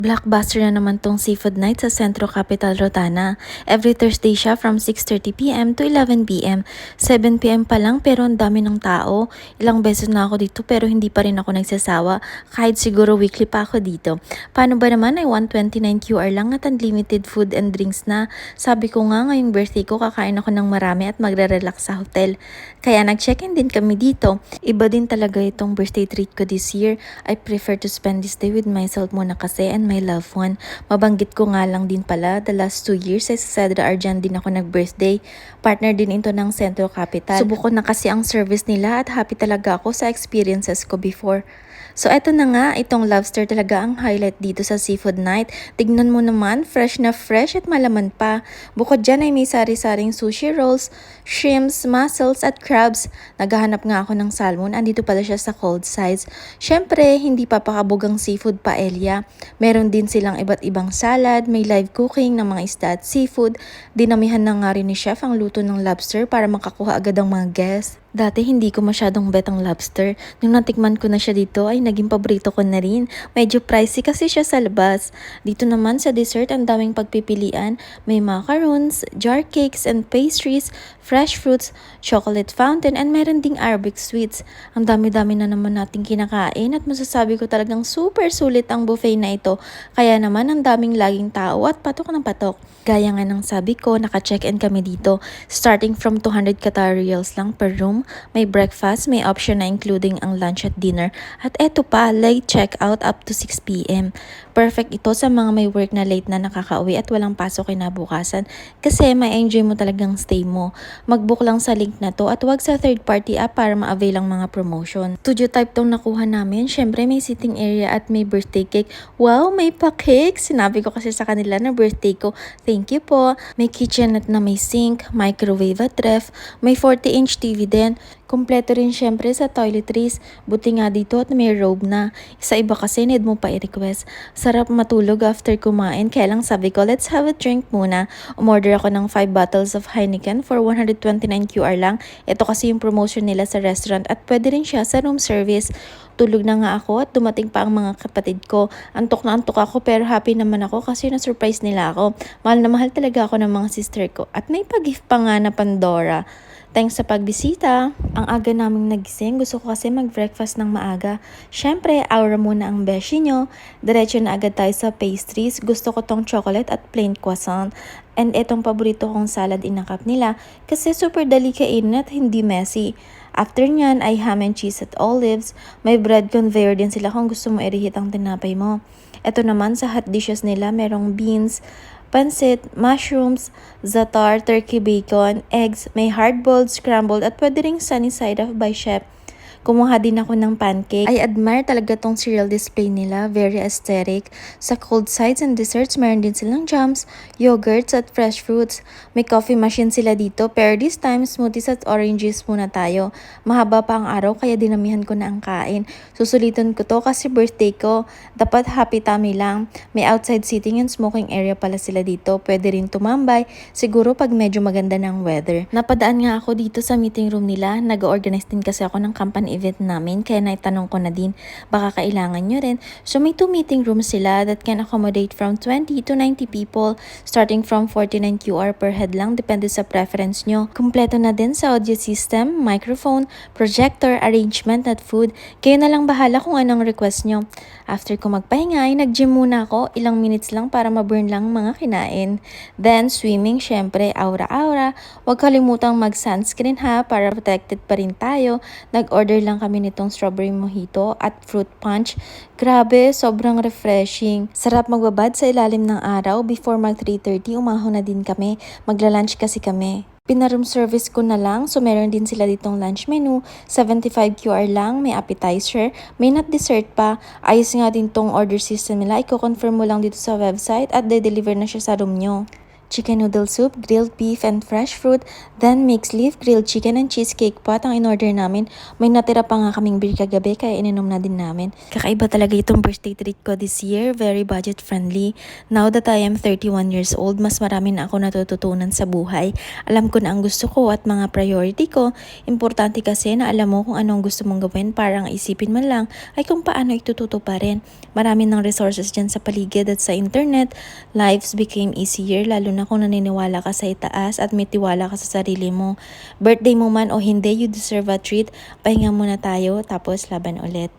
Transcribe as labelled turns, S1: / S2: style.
S1: Blockbuster na naman tong seafood night sa Centro Capital Rotana. Every Thursday siya from 6:30 p.m. to 11 p.m. 7 p.m. pa lang pero ang dami ng tao. Ilang beses na ako dito pero hindi pa rin ako nagsasawa. Kahit siguro weekly pa ako dito. Paano ba naman ay 129 QR lang at unlimited food and drinks na. Sabi ko nga ngayong birthday ko kakain ako ng marami at magre-relax sa hotel. Kaya nag-check-in din kami dito. Iba din talaga itong birthday treat ko this year. I prefer to spend this day with myself muna kasi and my loved one. Mabanggit ko nga lang din pala, the last 2 years ay sa Cedra Arjan din ako nag-birthday. Partner din ito ng Centro Capital. Subukon na kasi ang service nila at happy talaga ako sa experiences ko before. So eto na nga, itong lobster talaga ang highlight dito sa seafood night. Tignan mo naman, fresh na fresh at malaman pa. Bukod dyan ay may sari-saring sushi rolls, shrimps, mussels at crabs. Naghahanap nga ako ng salmon, andito pala siya sa cold size. Syempre, hindi papakabog ang seafood paella. Meron din silang iba't ibang salad, may live cooking ng mga isda at seafood. Dinamihan na nga rin ni chef ang luto ng lobster para makakuha agad ang mga guests. Dati hindi ko masyadong bet ang lobster. Nung natikman ko na siya dito ay naging paborito ko na rin. Medyo pricey kasi siya sa labas. Dito naman sa dessert ang daming pagpipilian. May macarons, jar cakes and pastries, fresh fruits, chocolate fountain and meron ding Arabic sweets. Ang dami-dami na naman nating kinakain at masasabi ko talagang super sulit ang buffet na ito. Kaya naman ang daming laging tao at patok ng patok. Gaya nga ng sabi ko, naka-check-in kami dito. Starting from 200 Qatar Riyals lang per room. May breakfast, may option na including ang lunch at dinner. At eto pa, late check-out up to 6 p.m. Perfect ito sa mga may work na late na nakakauwi at walang pasok kinabukasan. Kasi may enjoy mo talagang stay mo. Mag-book lang sa link na to at wag sa third party app para ma-avail ang mga promotion. Studio type tong nakuha namin. Syempre may sitting area at may birthday cake. Wow, may pa-cake! Sinabi ko kasi sa kanila na birthday ko. Thank you po. May kitchenette na may sink, microwave at ref, may 40-inch TV din. Kompleto rin syempre sa toiletries. Buti nga dito at may robe na. Sa iba kasi need mo pa i-request. Sarap matulog after kumain. Kaya lang sabi ko, let's have a drink muna. Umorder ako ng 5 bottles of Heineken for 129 QR lang. Ito kasi yung promotion nila sa restaurant at pwede rin siya sa room service. Tulog na nga ako at dumating pa ang mga kapatid ko. Antok na antok ako pero happy naman ako kasi na-surprise nila ako. Mahal na mahal talaga ako ng mga sister ko. At may pag-gift pa nga na Pandora. Thanks sa pagbisita. Ang aga naming nagising, gusto ko kasi mag-breakfast ng maaga. Syempre, aura muna ang beshi nyo. Diretso na agad tayo sa pastries. Gusto ko tong chocolate at plain croissant. And etong paborito kong salad inakap nila kasi super dali kainin at hindi messy. After nyan ay ham and cheese at olives. May bread conveyor din sila kung gusto mo i-reheat ang tinapay mo. Ito naman sa hot dishes nila, merong beans, pansit, mushrooms, za'atar, turkey bacon, eggs, may hard-boiled, scrambled at pwede ring sunny side up by chef. Kumuha din ako ng pancake. I admire talaga tong cereal display nila. Very aesthetic. Sa cold sides and desserts, meron din silang jams, yogurts at fresh fruits. May coffee machine sila dito. Pero this time, smoothies at oranges muna tayo. Mahaba pa ang araw kaya dinamihan ko na ang kain. Susulitin ko to kasi birthday ko. Dapat happy tummy lang. May outside seating and smoking area pala sila dito. Pwede rin tumambay. Siguro pag medyo maganda ng weather. Napadaan nga ako dito sa meeting room nila. Nag-organize din kasi ako ng company event namin kaya naitanong ko na din baka kailangan nyo rin. So may 2 meeting rooms sila that can accommodate from 20 to 90 people starting from 49 QR per head lang depende sa preference nyo. Kompleto na din sa audio system, microphone, projector, arrangement at food. Kayo na lang bahala kung anong request nyo. After ko magpahinga ay nag-gym muna ako, ilang minutes lang para ma-burn lang mga kinain. Then swimming, syempre aura-aura. Huwag kalimutang mag-sunscreen ha para protected pa rin tayo. Nag-order lang kami nitong strawberry mojito at fruit punch. Grabe, sobrang refreshing. Sarap magbabad sa ilalim ng araw. Before mag 3:30, umahon na din kami. Magla-lunch kasi kami. Pinaroom service ko na lang, so meron din sila ditong lunch menu. 75 QR lang, may appetizer, may not dessert pa. Ayos nga din tong order system nila. Iko-confirm mo lang dito sa website at de-deliver na siya sa room nyo. chicken noodle soup, grilled beef, and fresh fruit. Then mixed leaf, grilled chicken, and cheesecake pot ang in-order namin. May natira pa nga kaming beer kagabi kaya ininom na din namin. Kakaiba talaga itong birthday treat ko this year. Very budget friendly. Now that I am 31 years old, mas marami na ako natututunan sa buhay. Alam ko na ang gusto ko at mga priority ko. Importante kasi na alam mo kung anong gusto mong gawin para ang isipin man lang ay kung paano itututo pa rin. Marami ng resources dyan sa paligid at sa internet. Lives became easier lalo na kung naniniwala ka sa itaas at may tiwala ka sa sarili mo. Birthday mo man o hindi, you deserve a treat. Pahinga muna tayo tapos laban ulit.